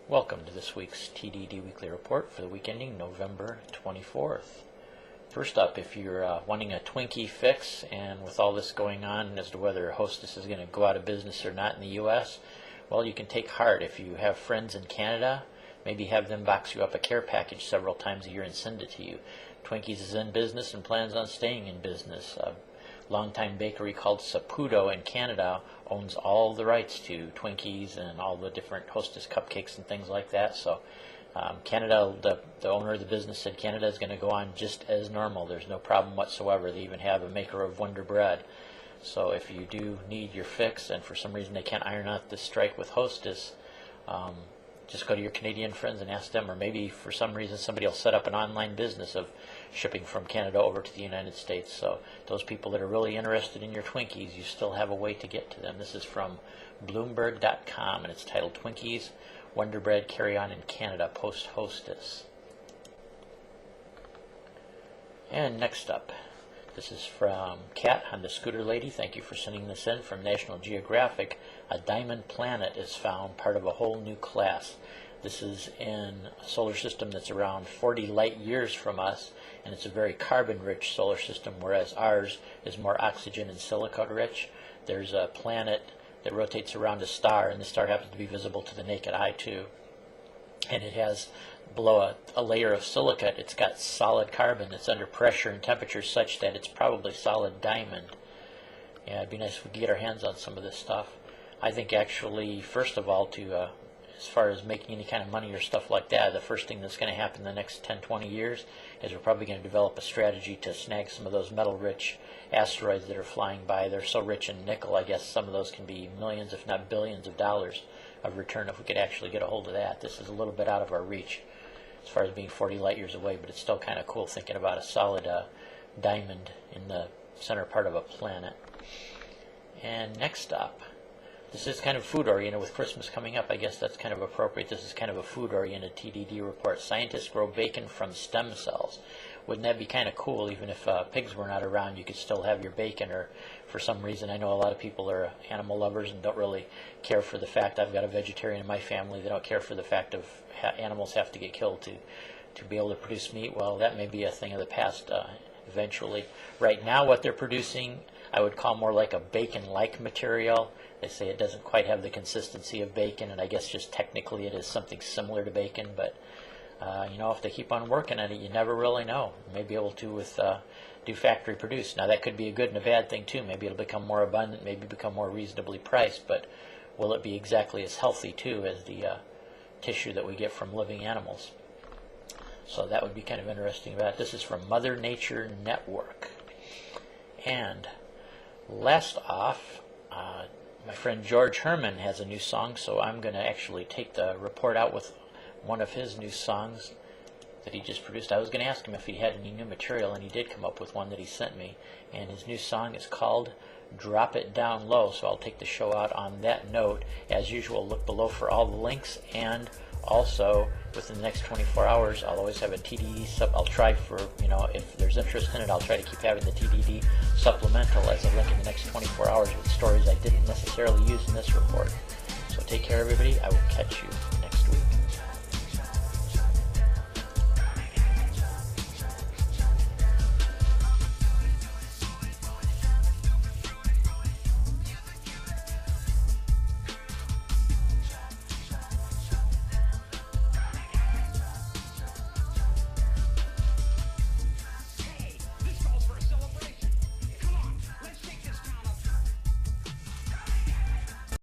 Welcome to this week's TDD Weekly Report for the week ending November 24th. First up, if you're wanting a Twinkie fix, and with all this going on as to whether Hostess is going to go out of business or not in the U.S., well, you can take heart. If you have friends in Canada, maybe have them box you up a care package several times a year and send it to you. Twinkies is in business and plans on staying in business. A longtime bakery called Saputo in Canada owns all the rights to Twinkies and all the different Hostess cupcakes and things like that. So Canada, the owner of the business said Canada is going to go on just as normal. There's no problem whatsoever. They even have a maker of Wonder Bread. So if you do need your fix and for some reason they can't iron out the strike with Hostess, just go to your Canadian friends and ask them, or maybe for some reason somebody will set up an online business of shipping from Canada over to the United States. So those people that are really interested in your Twinkies, you still have a way to get to them. This is from Bloomberg.com, and it's titled Twinkies, Wonder Bread Carry On in Canada Post Hostess. And next up, this is from Kat on the Scooter Lady. Thank you for sending this in. From National Geographic, a diamond planet is found, part of a whole new class. This is in a solar system that's around 40 light years from us, and it's a very carbon-rich solar system, whereas ours is more oxygen and silica-rich. There's a planet that rotates around a star, and the star happens to be visible to the naked eye too. And it has, below a layer of silica, it's got solid carbon that's under pressure and temperature such that it's probably solid diamond. Yeah, it'd be nice if we could get our hands on some of this stuff. I think actually, first of all, as far as making any kind of money or stuff like that, the first thing that's going to happen in the next 10, 20 years is we're probably going to develop a strategy to snag some of those metal-rich asteroids that are flying by. They're so rich in nickel, I guess some of those can be millions, if not billions of dollars of return if we could actually get a hold of that. This is a little bit out of our reach as far as being 40 light years away, but it's still kind of cool thinking about a solid diamond in the center part of a planet. And next up, this is kind of food-oriented. With Christmas coming up, I guess that's kind of appropriate. This is kind of a food-oriented TDD report. Scientists grow bacon from stem cells. Wouldn't that be kind of cool? Even if pigs were not around, you could still have your bacon. Or for some reason, I know a lot of people are animal lovers and don't really care for the fact. I've got a vegetarian in my family. They don't care for the fact of animals have to get killed to be able to produce meat. Well, that may be a thing of the past eventually. Right now, what they're producing, I would call more like a bacon-like material. They say it doesn't quite have the consistency of bacon, and I guess just technically it is something similar to bacon, but if they keep on working at it, you never really know. You may be able to do factory produce. Now that could be a good and a bad thing too. Maybe it'll become more abundant, maybe become more reasonably priced, but will it be exactly as healthy too as the tissue that we get from living animals? So that would be kind of interesting about it. This is from Mother Nature Network. And last off, my friend George Herman has a new song, so I'm going to actually take the report out with one of his new songs that he just produced. I was going to ask him if he had any new material, and he did come up with one that he sent me. And his new song is called Drop It Down Low, so I'll take the show out on that note. As usual, look below for all the links, and also within the next 24 hours, I'll always have a TDD I'll try for, if there's interest in it, I'll try to keep having the TDD supplemental as a link in the next 24 hours with stories I didn't necessarily use in this report. So take care, everybody. I will catch you